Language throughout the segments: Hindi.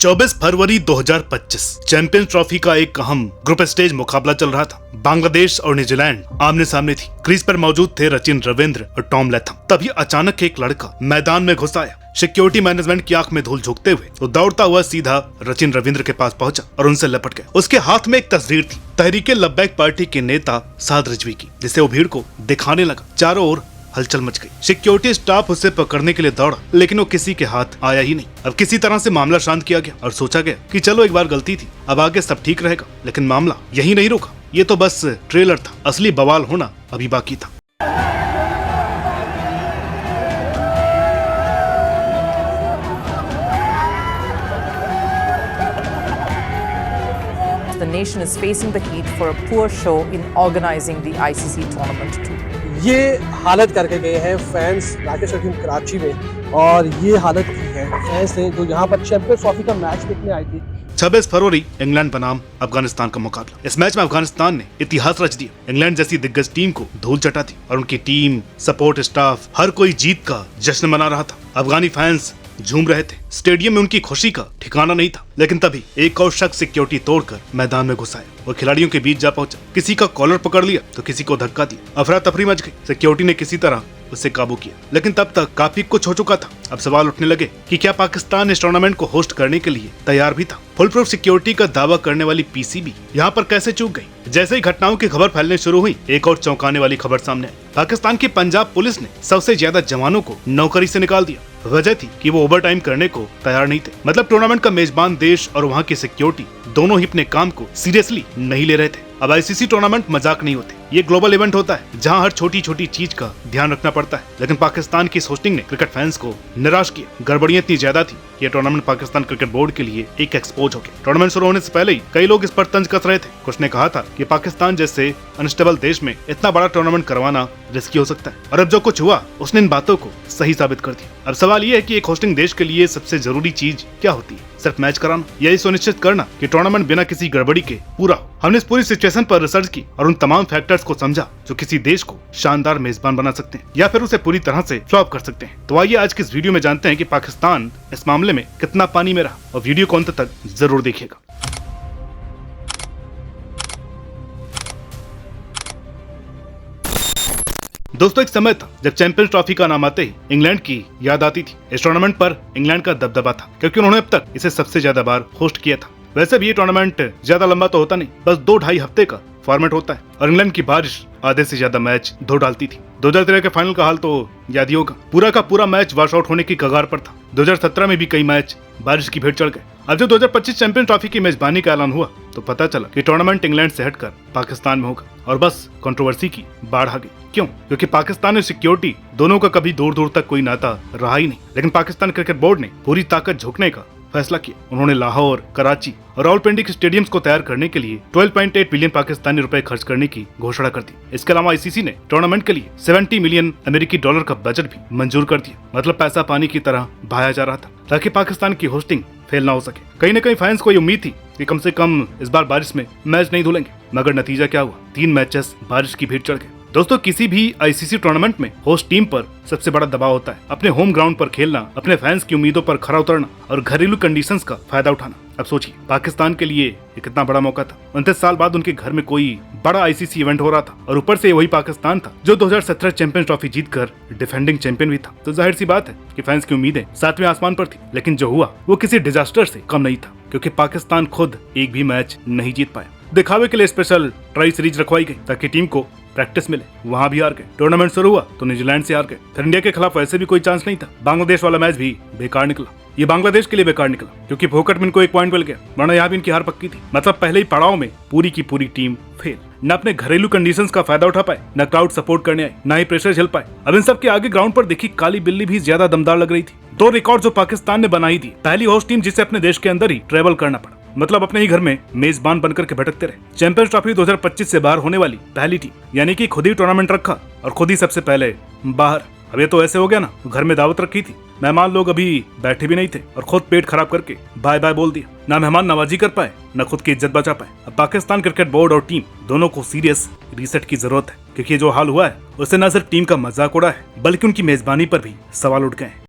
24 फरवरी 2025 चैंपियंस ट्रॉफी का एक अहम ग्रुप स्टेज मुकाबला चल रहा था। बांग्लादेश और न्यूजीलैंड आमने सामने थी। क्रीज पर मौजूद थे रचिन रविंद्र और टॉम लैथम। तभी अचानक एक लड़का मैदान में घुस आया। सिक्योरिटी मैनेजमेंट की आंख में धूल झोंकते हुए वो दौड़ता हुआ सीधा रचिन रविंद्र के पास पहुंचा और उनसे लपट गया। उसके हाथ में एक तस्वीर थी तहरीके लब्बैक पार्टी के नेता साद रिजवी की, जिसे वो भीड़ को दिखाने लगा। चारों ओर हलचल मच गई। सिक्योरिटी स्टाफ उसे पकड़ने के लिए दौड़ा, लेकिन वो किसी के हाथ आया ही नहीं। अब किसी तरह से मामला शांत किया गया और सोचा गया कि चलो एक बार गलती थी, अब आगे सब ठीक रहेगा। लेकिन मामला यही नहीं रुका। ये तो बस ट्रेलर था, असली बवाल होना अभी बाकी था। The nation is facing the heat for a poor show in organizing the ICC tournament too. ये हालत करके गए हैं फैंस राकेश स्टेडियम कराची में, और ये हालत की है फैंस ने जो यहाँ पर चैंपियंस ट्रॉफी का मैच देखने आई थी। 26 फरवरी इंग्लैंड बनाम अफगानिस्तान का मुकाबला। इस मैच में अफगानिस्तान ने इतिहास रच दिया। इंग्लैंड जैसी दिग्गज टीम को धूल चटा दी और उनकी टीम, सपोर्ट स्टाफ, हर कोई जीत का जश्न मना रहा था। अफगानी फैंस झूम रहे थे। स्टेडियम में उनकी खुशी का ठिकाना नहीं था। लेकिन तभी एक और शख्स सिक्योरिटी तोड़कर मैदान में घुस आया और खिलाड़ियों के बीच जा पहुंचा। किसी का कॉलर पकड़ लिया तो किसी को धक्का दिया। अफरा तफरी मच गई। सिक्योरिटी ने किसी तरह उसे काबू किया, लेकिन तब तक काफी कुछ हो चुका था। अब सवाल उठने लगे कि क्या पाकिस्तान इस टूर्नामेंट को होस्ट करने के लिए तैयार भी था। फुल प्रूफ सिक्योरिटी का दावा करने वाली पीसीबी यहाँ पर कैसे चूक गई। जैसे ही घटनाओं की खबर फैलने शुरू हुई, एक और चौंकाने वाली खबर सामने आई। पाकिस्तान की पंजाब पुलिस ने सबसे ज्यादा जवानों को नौकरी से निकाल दिया। वजह थी कि वो ओवर टाइम करने को तैयार नहीं थे। मतलब टूर्नामेंट का मेजबान देश और वहाँ की सिक्योरिटी दोनों ही अपने काम को सीरियसली नहीं ले रहे थे। अब आईसीसी टूर्नामेंट मजाक नहीं होते। ये ग्लोबल इवेंट होता है जहां हर छोटी छोटी चीज का ध्यान रखना पड़ता है। लेकिन पाकिस्तान की इस होस्टिंग ने क्रिकेट फैंस को निराश किया। गड़बड़ियां इतनी ज्यादा थी कि यह टूर्नामेंट पाकिस्तान क्रिकेट बोर्ड के लिए एक एक्सपोज हो गया। टूर्नामेंट शुरू होने से पहले ही कई लोग इस पर तंज कस रहे थे। कुछ ने कहा था कि पाकिस्तान जैसे अनस्टेबल देश में इतना बड़ा टूर्नामेंट करवाना रिस्की हो सकता है, और अब जो कुछ हुआ उसने इन बातों को सही साबित कर दिया। अब सवाल ये है कि एक होस्टिंग देश के लिए सबसे जरूरी चीज क्या होती है? सिर्फ मैच कराना, यही सुनिश्चित करना कि टूर्नामेंट बिना किसी गड़बड़ी के पूरा हो। हमने इस पूरी सिचुएशन पर रिसर्च की और उन तमाम फैक्टर्स को समझा जो किसी देश को शानदार मेजबान बना सकते हैं या फिर उसे पूरी तरह से फ्लॉप कर सकते हैं। तो आइए आज की इस वीडियो में जानते हैं कि पाकिस्तान इस मामले में कितना पानी में रहा, और वीडियो को अंत तक जरूर देखिएगा। दोस्तों, एक समय था जब चैंपियंस ट्रॉफी का नाम आते ही इंग्लैंड की याद आती थी। इस टूर्नामेंट पर इंग्लैंड का दबदबा था क्योंकि उन्होंने अब तक इसे सबसे ज्यादा बार होस्ट किया था। वैसे भी ये टूर्नामेंट ज्यादा लंबा तो होता नहीं, बस 2-2.5 हफ्ते का फॉर्मेट होता है, और इंग्लैंड की बारिश आधे से ज्यादा मैच धो डालती थी। 2013 के फाइनल का हाल तो याद ही होगा। पूरा का पूरा मैच वॉश आउट होने की कगार पर था। 2017 में भी कई मैच बारिश की भेंट चढ़ गए। अब जब 2025 चैंपियंस ट्रॉफी की मेजबानी का ऐलान हुआ तो पता चला कि टूर्नामेंट इंग्लैंड से हटकर पाकिस्तान में होगा, और बस कंट्रोवर्सी की बाढ़ आ गई। क्यों? क्योंकि पाकिस्तान और सिक्योरिटी दोनों का कभी दूर दूर तक कोई नाता रहा ही नहीं। लेकिन पाकिस्तान क्रिकेट बोर्ड ने पूरी ताकत झोंकने का फैसला किया। उन्होंने लाहौर, कराची और रावलपिंडी के स्टेडियम्स को तैयार करने के लिए 12.8 बिलियन पाकिस्तानी रुपए खर्च करने की घोषणा कर दी। इसके अलावा आईसीसी ने टूर्नामेंट के लिए 70 मिलियन अमेरिकी डॉलर का बजट भी मंजूर कर दिया। मतलब पैसा पानी की तरह बहाया जा रहा था ताकि पाकिस्तान की होस्टिंग फेल ना हो सके। कहीं न कहीं फैंस को ये उम्मीद थी कि कम से कम इस बार बारिश में मैच नहीं धुलेंगे, मगर नतीजा क्या हुआ? 3 मैचेस बारिश की भेंट चढ़ गए। दोस्तों, किसी भी आईसीसी टूर्नामेंट में होस्ट टीम पर सबसे बड़ा दबाव होता है अपने होम ग्राउंड पर खेलना, अपने फैंस की उम्मीदों पर खरा उतरना और घरेलू कंडीशंस का फायदा उठाना। अब सोचिए, पाकिस्तान के लिए ये कितना बड़ा मौका था। 29 साल बाद उनके घर में कोई बड़ा आईसीसी इवेंट हो रहा था, और ऊपर से वही पाकिस्तान था जो 2017 चैंपियंस ट्रॉफी जीतकर डिफेंडिंग चैंपियन भी था। तो जाहिर सी बात है कि फैंस की उम्मीदें 7वें आसमान पर थी। लेकिन जो हुआ वो किसी डिजास्टर से कम नहीं था, क्योंकि पाकिस्तान खुद एक भी मैच नहीं जीत पाया। दिखावे के लिए स्पेशल ट्राई सीरीज रखवाई गई ताकि टीम को प्रैक्टिस मिले। वहां भी हार गए। टूर्नामेंट शुरू हुआ तो न्यूजीलैंड से हार गए। फिर इंडिया के खिलाफ वैसे भी कोई चांस नहीं था। बांग्लादेश वाला मैच भी बेकार निकला। ये बांग्लादेश के लिए बेकार निकला क्योंकि फोकट में इनको 1 पॉइंट मिल गया, वरना यहाँ भी इनकी हार पक्की थी। मतलब पहले ही पड़ाव में पूरी की पूरी टीम फेल। न अपने घरेलू कंडीशंस का फायदा उठा पाए, न क्राउड सपोर्ट करने आए, न ही प्रेशर झेल पाए। अब इन सब के आगे ग्राउंड पर देखी काली बिल्ली भी ज्यादा दमदार लग रही थी। 2 रिकॉर्ड जो पाकिस्तान ने बनाई थी। पहली होस्ट टीम जिसे अपने देश के अंदर ही ट्रेवल करना पड़ा, मतलब अपने ही घर में मेजबान बनकर के भटकते रहे। चैंपियंस ट्रॉफी 2025 से बाहर होने वाली पहली टीम, यानी कि खुद ही टूर्नामेंट रखा और खुद ही सबसे पहले बाहर। अब ये तो ऐसे हो गया ना, घर में दावत रखी थी, मेहमान लोग अभी बैठे भी नहीं थे और खुद पेट खराब करके बाय बाय बोल दिया। ना मेहमान नवाजी कर पाए, न खुद की इज्जत बचा पाए। अब पाकिस्तान क्रिकेट बोर्ड और टीम दोनों को सीरियस रीसेट की जरूरत है, क्योंकि जो हाल हुआ है उससे न सिर्फ टीम का मजाक उड़ा है, बल्कि उनकी मेजबानी पर भी सवाल उठ गए हैं।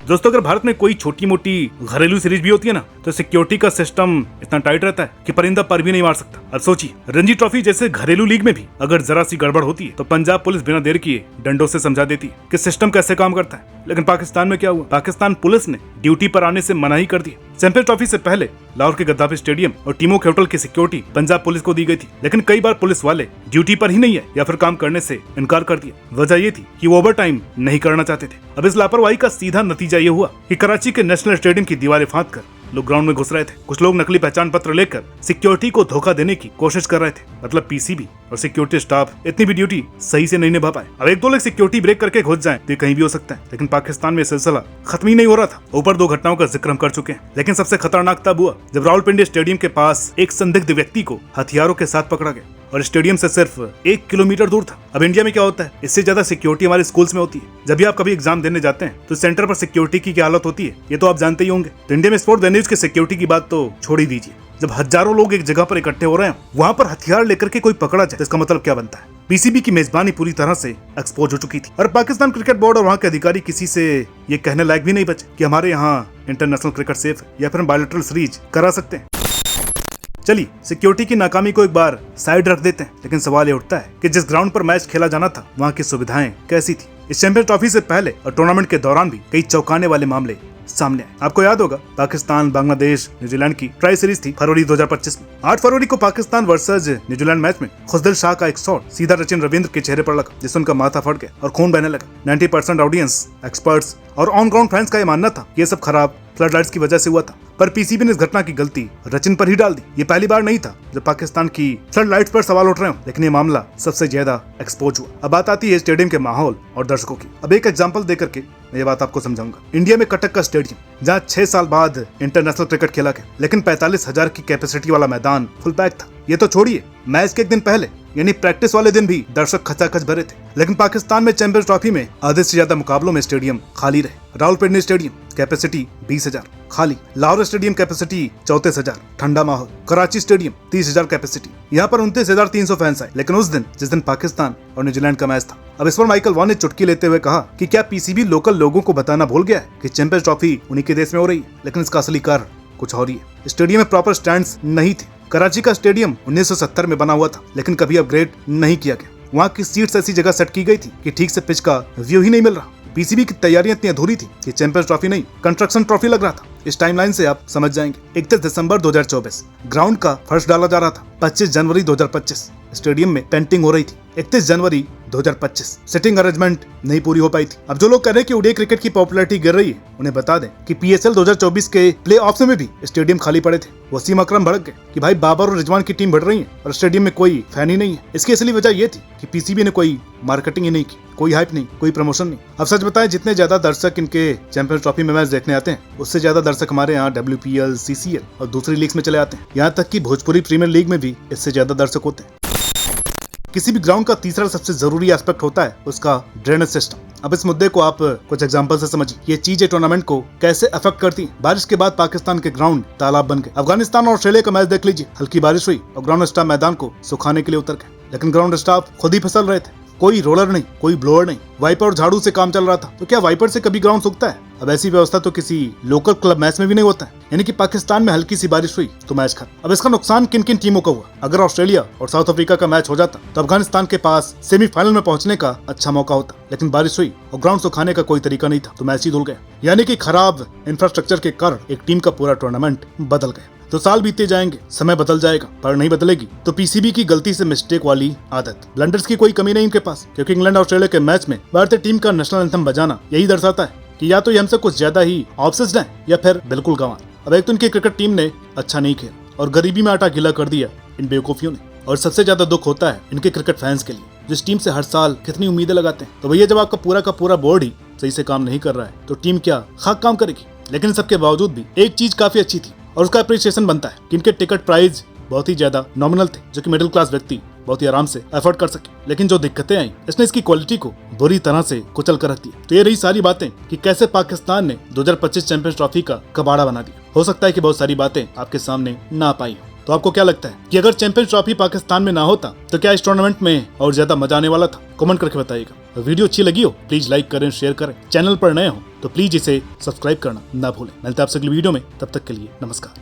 दोस्तों अगर भारत में कोई छोटी मोटी घरेलू सीरीज भी होती है ना, तो सिक्योरिटी का सिस्टम इतना टाइट रहता है कि परिंदा पर भी नहीं मार सकता। अब सोचिए, रणजी ट्रॉफी जैसे घरेलू लीग में भी अगर जरा सी गड़बड़ होती है तो पंजाब पुलिस बिना देर किए डंडों से समझा देती है कि सिस्टम कैसे काम करता है। लेकिन पाकिस्तान में क्या हुआ, पाकिस्तान पुलिस ने ड्यूटी पर आने से मना ही कर दिया। चैंपियंस ट्रॉफी से पहले लाहौर के गद्दाफी स्टेडियम और टीमों के होटल की सिक्योरिटी पंजाब पुलिस को दी गई थी, लेकिन कई बार पुलिस वाले ड्यूटी पर ही नहीं है या फिर काम करने से इनकार कर दिया। वजह ये थी कि वो ओवर टाइम नहीं करना चाहते थे। अब इस लापरवाही का सीधा नतीजा ये हुआ कि कराची के नेशनल स्टेडियम की दीवारें फांद कर लोग ग्राउंड में घुस रहे थे। कुछ लोग नकली पहचान पत्र लेकर सिक्योरिटी को धोखा देने की कोशिश कर रहे थे। मतलब पीसीबी और सिक्योरिटी स्टाफ इतनी भी ड्यूटी सही से नहीं निभा पाए। अब एक दो लोग सिक्योरिटी ब्रेक करके घुस जाएं तो कहीं भी हो सकता है, लेकिन पाकिस्तान में सिलसिला खत्म ही नहीं हो रहा था। ऊपर दो घटनाओं का जिक्र हम कर चुके हैं, लेकिन सबसे खतरनाक तब हुआ जब रावलपिंडी स्टेडियम के पास एक संदिग्ध व्यक्ति को हथियारों के साथ पकड़ा गया और स्टेडियम से सिर्फ 1 किलोमीटर दूर था। अब इंडिया में क्या होता है, इससे ज्यादा सिक्योरिटी हमारे स्कूल्स में होती है। जब भी आप कभी एग्जाम देने जाते हैं तो सेंटर पर सिक्योरिटी की क्या हालत होती है ये तो आप जानते ही होंगे। तो इंडिया में स्पोर्ट वेन्यूज के सिक्योरिटी की बात तो छोड़ ही दीजिए। जब हजारों लोग एक जगह पर इकट्ठे हो रहे हैं, वहां पर हथियार लेकर के कोई पकड़ा जाए तो इसका मतलब क्या बनता है। पीसीबी की मेजबानी पूरी तरह से एक्सपोज हो चुकी थी और पाकिस्तान क्रिकेट बोर्ड और वहां के अधिकारी किसी से ये कहने लायक भी नहीं बचे कि हमारे यहाँ इंटरनेशनल क्रिकेट सेफ है या फिर हम बायलैटरल सीरीज करा सकते हैं। चलिए सिक्योरिटी की नाकामी को एक बार साइड रख देते हैं, लेकिन सवाल ये उठता है कि जिस ग्राउंड पर मैच खेला जाना था वहाँ की सुविधाएं कैसी थी। इस चैंपियंस ट्रॉफी से पहले और टूर्नामेंट के दौरान भी कई चौंकाने वाले मामले सामने आए। आपको याद होगा पाकिस्तान बांग्लादेश न्यूजीलैंड की ट्राई सीरीज थी फरवरी 2025 में। 8 फरवरी को पाकिस्तान वर्सेस न्यूजीलैंड मैच में खुशदिल शाह का एक शॉट सीधा सचिन रविंद्र के चेहरे पर लगा, जिससे उनका माथा फट गया और खून बहने लगा। 90% ऑडियंस, एक्सपर्ट्स और ऑन ग्राउंड फैंस का ये मानना था कि ये सब खराब फ्लड लाइट्स की वजह से हुआ था, पर पीसीबी ने इस घटना की गलती रचिन पर ही डाल दी। ये पहली बार नहीं था जब पाकिस्तान की फ्लड लाइट्स पर सवाल उठ रहे हो, लेकिन ये मामला सबसे ज्यादा एक्सपोज हुआ। अब बात आती है स्टेडियम के माहौल और दर्शकों की। अब एक एग्जांपल देकर के मैं ये बात आपको समझाऊंगा। इंडिया में कटक का स्टेडियम, जहाँ 6 साल बाद इंटरनेशनल क्रिकेट खेला गया, लेकिन 45,000 की कैपेसिटी वाला मैदान फुल पैक था। ये तो छोड़िए, मैच के एक दिन पहले यानी प्रैक्टिस वाले दिन भी दर्शक खचाखच भरे थे। लेकिन पाकिस्तान में चैंपियंस ट्रॉफी में आधे से ज्यादा मुकाबलों में स्टेडियम खाली रहे। रावलपिंडी स्टेडियम कैपेसिटी 20,000 खाली, लाहौर स्टेडियम कैपेसिटी 34,000 ठंडा माहौल, कराची स्टेडियम 30,000 कैपेसिटी, यहाँ पर 29,300 फैंस आए। लेकिन उस दिन जिस दिन पाकिस्तान और न्यूजीलैंड का मैच था, अब इस पर माइकल वॉन ने चुटकी लेते हुए कहा कि क्या पीसीबी लोकल लोगों को बताना भूल गया है कि चैंपियंस ट्रॉफी उन्हीं के देश में हो रही है। लेकिन इसका असली कारण कुछ और ही है। स्टेडियम में प्रॉपर स्टैंड्स नहीं थे। कराची का स्टेडियम 1970 में बना हुआ था, लेकिन कभी अपग्रेड नहीं किया गया। वहाँ की सीट्स ऐसी जगह सेट की गई थी कि ठीक से पिच का व्यू ही नहीं मिल रहा। पीसीबी की तैयारियां इतनी अधूरी थी कि चैंपियंस ट्रॉफी नहीं, कंस्ट्रक्शन ट्रॉफी लग रहा था। इस टाइमलाइन से आप समझ जाएंगे। 31 दिसंबर 2024 ग्राउंड का फर्श डाला जा रहा था। 25 जनवरी 2025 स्टेडियम में पेंटिंग हो रही थी। 31 जनवरी 2025 सिटिंग अरेंजमेंट नहीं पूरी हो पाई थी। अब जो लोग कह रहे हैं कि ओडीआई क्रिकेट की पॉपुलैरिटी गिर रही है, उन्हें बता दें कि पीएसएल 2024 के प्ले ऑफ्स में भी स्टेडियम खाली पड़े थे। वसीम अकरम भड़क गए कि भाई बाबर और रिजवान की टीम बढ़ रही है और स्टेडियम में कोई फैन ही नहीं है। इसकी असली वजह यह थी कि पीसीबी ने कोई मार्केटिंग ही नहीं की, कोई हाइप नहीं, कोई प्रमोशन नहीं। अब सच बताएं, जितने ज्यादा दर्शक इनके चैंपियंस ट्रॉफी में मैच देखने आते हैं, उससे ज्यादा दर्शक हमारे यहाँ WPL, CCL और दूसरी लीग्स में चले आते हैं। यहाँ तक कि भोजपुरी प्रीमियर लीग में भी इससे ज्यादा दर्शक होते हैं। किसी भी ग्राउंड का तीसरा सबसे जरूरी एस्पेक्ट होता है उसका ड्रेनेज सिस्टम। अब इस मुद्दे को आप कुछ एग्जांपल से समझिए। ये चीजें टूर्नामेंट को कैसे अफेक्ट करती हैं। बारिश के बाद पाकिस्तान के ग्राउंड तालाब बन गए। अफगानिस्तान और ऑस्ट्रेलिया का मैच देख लीजिए, हल्की बारिश हुई और ग्राउंड स्टाफ मैदान को सुखाने के लिए उतर गए, लेकिन ग्राउंड स्टाफ खुद ही फिसल रहे थे। कोई रोलर नहीं, कोई ब्लोअर नहीं, वाइपर और झाड़ू से काम चल रहा था। तो क्या वाइपर से कभी ग्राउंड सूखता है? अब ऐसी व्यवस्था तो किसी लोकल क्लब मैच में भी नहीं होता है। यानी कि पाकिस्तान में हल्की सी बारिश हुई तो मैच खत्म। अब इसका नुकसान किन किन टीमों का हुआ? अगर ऑस्ट्रेलिया और साउथ अफ्रीका का मैच हो जाता तो अफगानिस्तान के पास सेमीफाइनल में पहुंचने का अच्छा मौका होता, लेकिन बारिश हुई और ग्राउंड सुखाने का कोई तरीका नहीं था तो मैच ही धुल गया। यानी कि खराब इंफ्रास्ट्रक्चर के कारण एक टीम का पूरा टूर्नामेंट बदल गया। तो साल बीतते जाएंगे, समय बदल जाएगा, पर नहीं बदलेगी तो पीसीबी की गलती से मिस्टेक वाली आदत। ब्लंडर्स की कोई कमी नहीं इनके पास, क्योंकि इंग्लैंड ऑस्ट्रेलिया के मैच में भारतीय टीम का नेशनल एंथम बजाना यही दर्शाता है कि या तो ये हमसे कुछ ज्यादा ही ऑब्सेस्ड हैं या फिर बिल्कुल गंवार। अब एक तो इनकी क्रिकेट टीम ने अच्छा नहीं खेला और गरीबी में आटा गीला कर दिया इन बेवकूफियों ने। और सबसे ज्यादा दुख होता है इनके क्रिकेट फैंस के लिए, जिस टीम से हर साल कितनी उम्मीदें लगाते हैं। तो भैया जब आपका पूरा का पूरा बोर्ड ही सही से काम नहीं कर रहा है तो टीम क्या खाक काम करेगी। लेकिन सबके बावजूद भी एक चीज काफी अच्छी थी और उसका अप्रिसिएशन बनता है कि इनके टिकट प्राइस बहुत ही ज्यादा नॉमिनल थे, जो कि मिडिल क्लास व्यक्ति बहुत ही आराम से अफोर्ड कर सके। लेकिन जो दिक्कतें आई, इसने इसकी क्वालिटी को बुरी तरह से कुचल कर रख दिया। तो ये रही सारी बातें कि कैसे पाकिस्तान ने 2025 चैंपियंस ट्रॉफी का कबाड़ा बना दिया। हो सकता है कि बहुत सारी बातें आपके सामने ना पाई हो। तो आपको क्या लगता है कि अगर चैंपियंस ट्रॉफी पाकिस्तान में ना होता तो क्या इस टूर्नामेंट में और ज्यादा मजा आने वाला था? कमेंट करके बताइएगा। वीडियो अच्छी लगी हो प्लीज लाइक करें, शेयर करें। चैनल पर नए हो तो प्लीज इसे सब्सक्राइब करना ना भूलें। मिलते हैं आपसे अगली वीडियो में, तब तक के लिए नमस्कार।